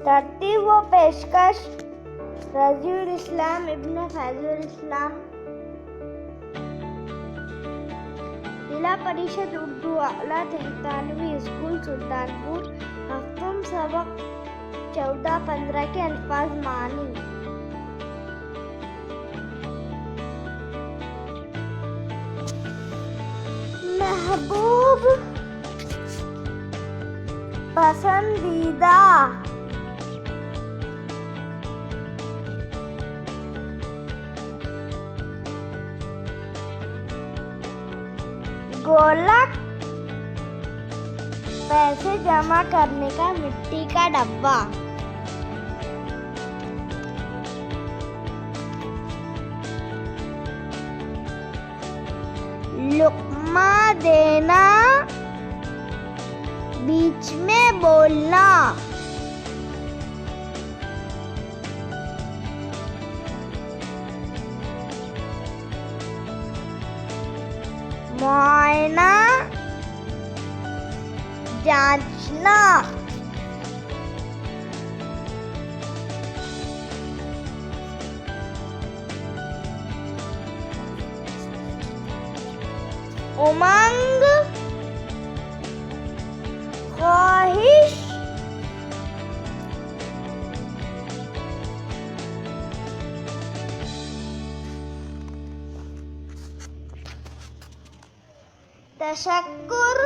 तरतीब व पेशकश रजीउल इस्लाम इब्न फैजुल इस्लाम, जिला परिषद उर्दू आला तहतानवी स्कूल सुल्तानपुर। हफ्तम सबक 14-15 के अल्फाज मानी। महबूब, पसंदीदा, गोलक, पैसे जमा करने का मिट्टी का डब्बा। लुक्मा देना, बीच में बोलना। मुआयना, जांचना। उमंग, ख्वाहिश, तशक्कुर,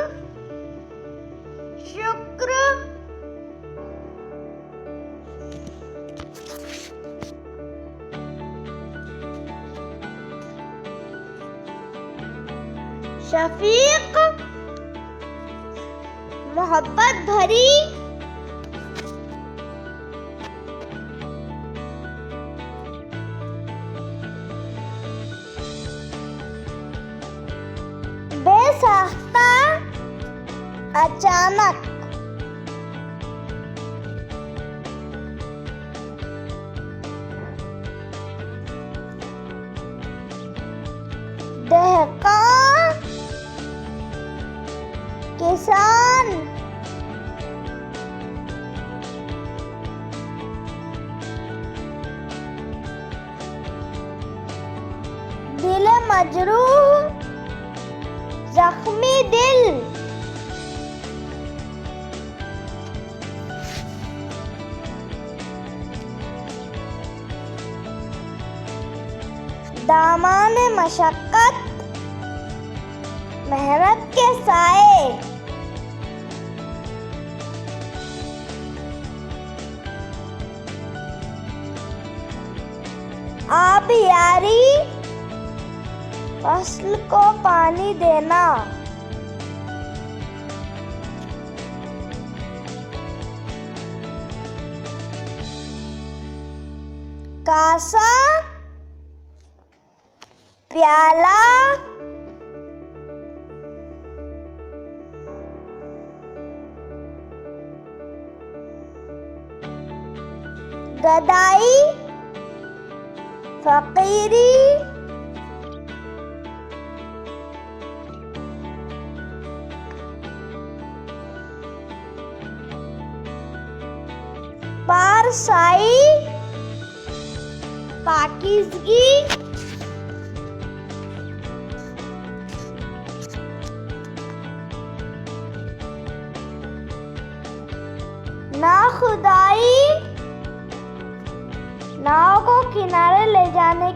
शुक्र, शफीक, मोहब्बत भरी, बेसाख्ता, अचानक। दहकान, किसान। दिल मजरूह, जख्मी दिल। दामान मशक्कत, मेहनत के साए। आबियारी, फसल को पानी देना। कासा, प्याला। गदाई, फकीरी। पारसाई, पाकीज़गी। नाखुदाई, नाव को किनारे ले जाने